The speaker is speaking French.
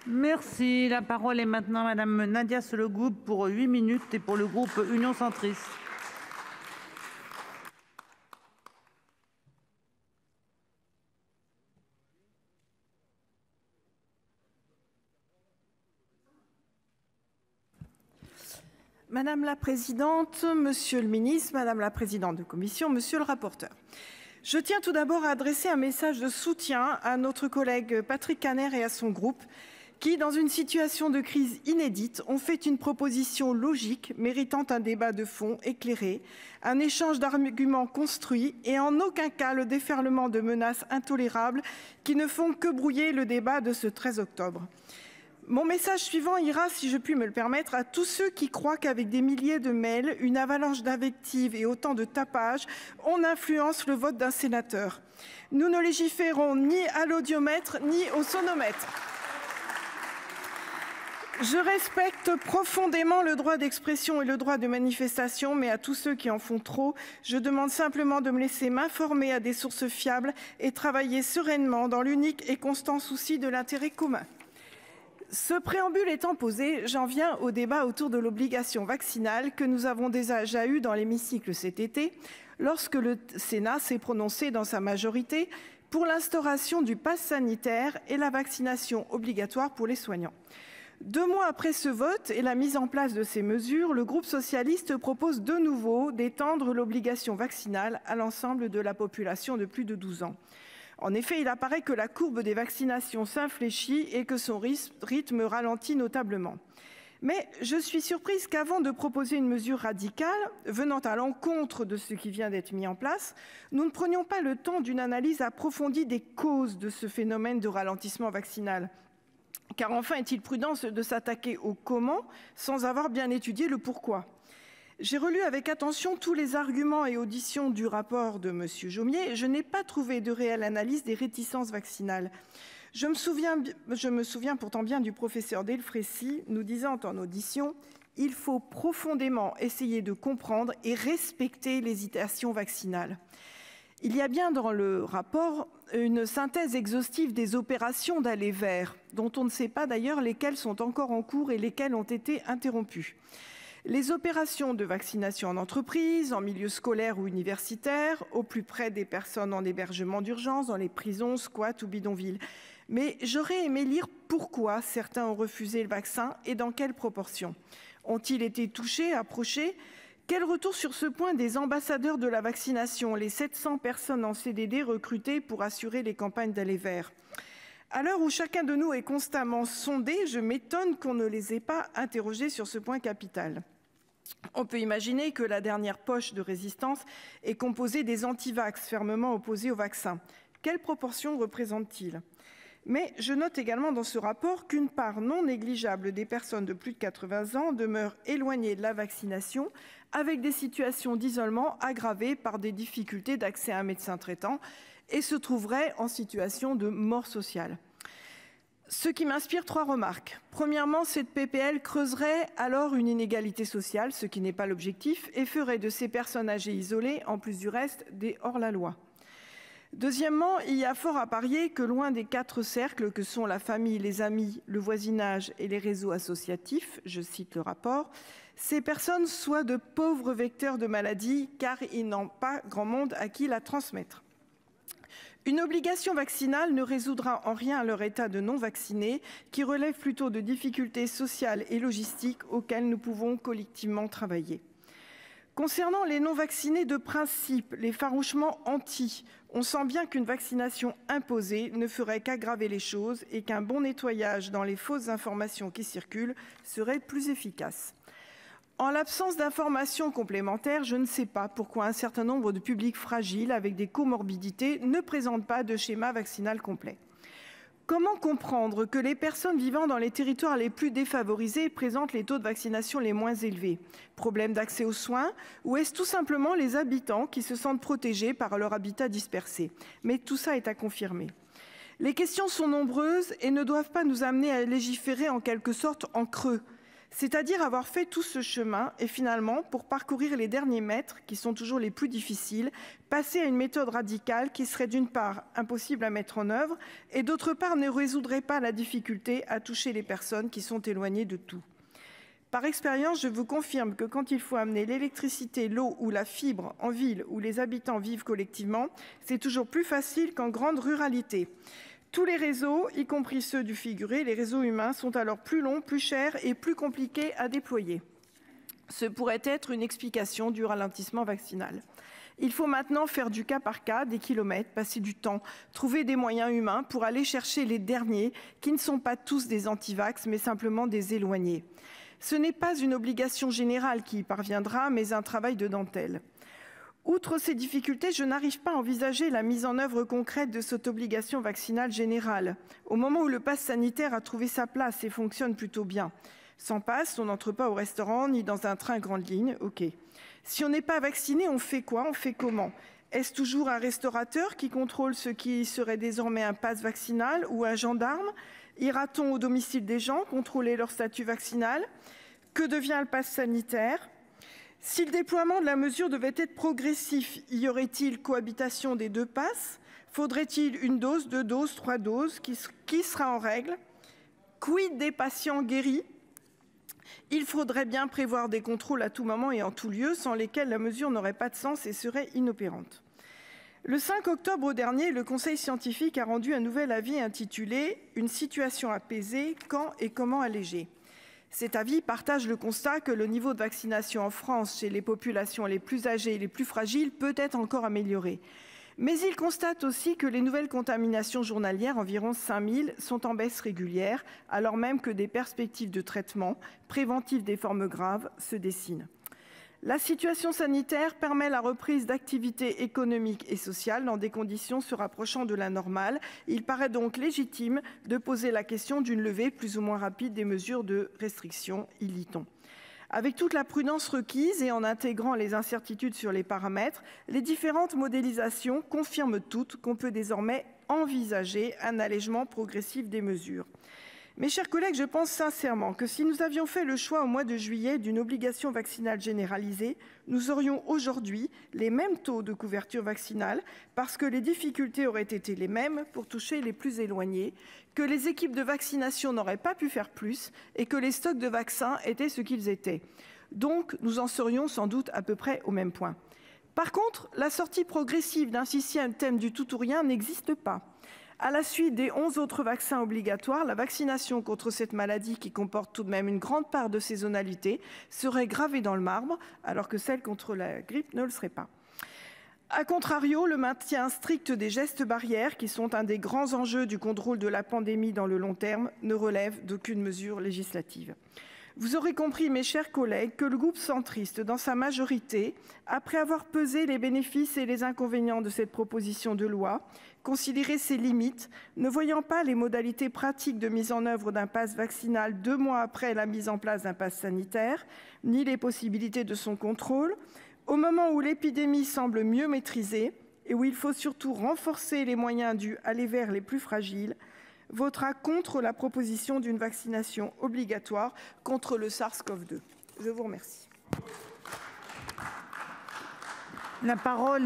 Merci. La parole est maintenant à Madame Nadia Sollogoub pour 8 minutes et pour le groupe Union Centriste. Madame la présidente, monsieur le ministre, madame la présidente de commission, monsieur le rapporteur. Je tiens tout d'abord à adresser un message de soutien à notre collègue Patrick Kanner et à son groupe qui, dans une situation de crise inédite, ont fait une proposition logique méritant un débat de fond éclairé, un échange d'arguments construits et en aucun cas le déferlement de menaces intolérables qui ne font que brouiller le débat de ce 13 octobre. Mon message suivant ira, si je puis me le permettre, à tous ceux qui croient qu'avec des milliers de mails, une avalanche d'invectives et autant de tapages, on influence le vote d'un sénateur. Nous ne légiférons ni à l'audiomètre ni au sonomètre. Je respecte profondément le droit d'expression et le droit de manifestation, mais à tous ceux qui en font trop, je demande simplement de me laisser m'informer à des sources fiables et travailler sereinement dans l'unique et constant souci de l'intérêt commun. Ce préambule étant posé, j'en viens au débat autour de l'obligation vaccinale que nous avons déjà eu dans l'hémicycle cet été, lorsque le Sénat s'est prononcé dans sa majorité pour l'instauration du pass sanitaire et la vaccination obligatoire pour les soignants. 2 mois après ce vote et la mise en place de ces mesures, le groupe socialiste propose de nouveau d'étendre l'obligation vaccinale à l'ensemble de la population de plus de 12 ans. En effet, il apparaît que la courbe des vaccinations s'infléchit et que son rythme ralentit notablement. Mais je suis surprise qu'avant de proposer une mesure radicale, venant à l'encontre de ce qui vient d'être mis en place, nous ne prenions pas le temps d'une analyse approfondie des causes de ce phénomène de ralentissement vaccinal. Car enfin, est-il prudent de s'attaquer au comment sans avoir bien étudié le pourquoi ? J'ai relu avec attention tous les arguments et auditions du rapport de M. Jomier et je n'ai pas trouvé de réelle analyse des réticences vaccinales. Je me souviens pourtant bien du professeur Delfrécy nous disant en audition « Il faut profondément essayer de comprendre et respecter l'hésitation vaccinale ». Il y a bien dans le rapport une synthèse exhaustive des opérations d'aller vers, dont on ne sait pas d'ailleurs lesquelles sont encore en cours et lesquelles ont été interrompues. Les opérations de vaccination en entreprise, en milieu scolaire ou universitaire, au plus près des personnes en hébergement d'urgence, dans les prisons, squats ou bidonvilles. Mais j'aurais aimé lire pourquoi certains ont refusé le vaccin et dans quelles proportions. Ont-ils été touchés, approchés ? Quel retour sur ce point des ambassadeurs de la vaccination, les 700 personnes en CDD recrutées pour assurer les campagnes d'aller vers ? À l'heure où chacun de nous est constamment sondé, je m'étonne qu'on ne les ait pas interrogés sur ce point capital. On peut imaginer que la dernière poche de résistance est composée des antivax fermement opposés au vaccin. Quelle proportion représente-t-il ? Mais je note également dans ce rapport qu'une part non négligeable des personnes de plus de 80 ans demeurent éloignées de la vaccination avec des situations d'isolement aggravées par des difficultés d'accès à un médecin traitant et se trouveraient en situation de mort sociale. Ce qui m'inspire 3 remarques. Premièrement, cette PPL creuserait alors une inégalité sociale, ce qui n'est pas l'objectif, et ferait de ces personnes âgées isolées, en plus du reste, des hors-la-loi. Deuxièmement, il y a fort à parier que loin des 4 cercles que sont la famille, les amis, le voisinage et les réseaux associatifs, je cite le rapport, ces personnes soient de pauvres vecteurs de maladies car ils n'ont pas grand monde à qui la transmettre. Une obligation vaccinale ne résoudra en rien leur état de non-vaccinés, qui relève plutôt de difficultés sociales et logistiques auxquelles nous pouvons collectivement travailler. Concernant les non-vaccinés de principe, les farouchement anti, on sent bien qu'une vaccination imposée ne ferait qu'aggraver les choses et qu'un bon nettoyage dans les fausses informations qui circulent serait plus efficace. En l'absence d'informations complémentaires, je ne sais pas pourquoi un certain nombre de publics fragiles avec des comorbidités ne présentent pas de schéma vaccinal complet. Comment comprendre que les personnes vivant dans les territoires les plus défavorisés présentent les taux de vaccination les moins élevés ? Problème d'accès aux soins ? Ou est-ce tout simplement les habitants qui se sentent protégés par leur habitat dispersé ? Mais tout ça est à confirmer. Les questions sont nombreuses et ne doivent pas nous amener à légiférer en quelque sorte en creux. C'est-à-dire avoir fait tout ce chemin et finalement, pour parcourir les derniers mètres, qui sont toujours les plus difficiles, passer à une méthode radicale qui serait d'une part impossible à mettre en œuvre et d'autre part ne résoudrait pas la difficulté à toucher les personnes qui sont éloignées de tout. Par expérience, je vous confirme que quand il faut amener l'électricité, l'eau ou la fibre en ville où les habitants vivent collectivement, c'est toujours plus facile qu'en grande ruralité. Tous les réseaux, y compris ceux du figuré, les réseaux humains, sont alors plus longs, plus chers et plus compliqués à déployer. Ce pourrait être une explication du ralentissement vaccinal. Il faut maintenant faire du cas par cas, des kilomètres, passer du temps, trouver des moyens humains pour aller chercher les derniers qui ne sont pas tous des antivax, mais simplement des éloignés. Ce n'est pas une obligation générale qui y parviendra, mais un travail de dentelle. Outre ces difficultés, je n'arrive pas à envisager la mise en œuvre concrète de cette obligation vaccinale générale. Au moment où le pass sanitaire a trouvé sa place et fonctionne plutôt bien. Sans passe, on n'entre pas au restaurant ni dans un train grande ligne, ok. Si on n'est pas vacciné, on fait quoi? On fait comment? Est-ce toujours un restaurateur qui contrôle ce qui serait désormais un pass vaccinal ou un gendarme? Ira-t-on au domicile des gens contrôler leur statut vaccinal? Que devient le pass sanitaire? Si le déploiement de la mesure devait être progressif, y aurait-il cohabitation des deux passes? Faudrait-il une dose, 2 doses, 3 doses? Qui sera en règle? Quid des patients guéris? Il faudrait bien prévoir des contrôles à tout moment et en tout lieu, sans lesquels la mesure n'aurait pas de sens et serait inopérante. Le 5 octobre dernier, le Conseil scientifique a rendu un nouvel avis intitulé « Une situation apaisée, quand et comment alléger ». Cet avis partage le constat que le niveau de vaccination en France chez les populations les plus âgées et les plus fragiles peut être encore amélioré. Mais il constate aussi que les nouvelles contaminations journalières, environ 5000, sont en baisse régulière, alors même que des perspectives de traitement préventif des formes graves se dessinent. La situation sanitaire permet la reprise d'activités économiques et sociales dans des conditions se rapprochant de la normale. Il paraît donc légitime de poser la question d'une levée plus ou moins rapide des mesures de restriction, y lit-on. Avec toute la prudence requise et en intégrant les incertitudes sur les paramètres, les différentes modélisations confirment toutes qu'on peut désormais envisager un allègement progressif des mesures. Mes chers collègues, je pense sincèrement que si nous avions fait le choix au mois de juillet d'une obligation vaccinale généralisée, nous aurions aujourd'hui les mêmes taux de couverture vaccinale parce que les difficultés auraient été les mêmes pour toucher les plus éloignés, que les équipes de vaccination n'auraient pas pu faire plus et que les stocks de vaccins étaient ce qu'ils étaient. Donc, nous en serions sans doute à peu près au même point. Par contre, la sortie progressive d'un système du tout ou rien n'existe pas. À la suite des 11 autres vaccins obligatoires, la vaccination contre cette maladie, qui comporte tout de même une grande part de saisonnalité, serait gravée dans le marbre, alors que celle contre la grippe ne le serait pas. A contrario, le maintien strict des gestes barrières, qui sont un des grands enjeux du contrôle de la pandémie dans le long terme, ne relève d'aucune mesure législative. Vous aurez compris, mes chers collègues, que le groupe centriste, dans sa majorité, après avoir pesé les bénéfices et les inconvénients de cette proposition de loi, considéré ses limites, ne voyant pas les modalités pratiques de mise en œuvre d'un pass vaccinal 2 mois après la mise en place d'un pass sanitaire, ni les possibilités de son contrôle, au moment où l'épidémie semble mieux maîtrisée et où il faut surtout renforcer les moyens dus à aller vers les plus fragiles, votera contre la proposition d'une vaccination obligatoire contre le SARS-CoV-2. Je vous remercie. La parole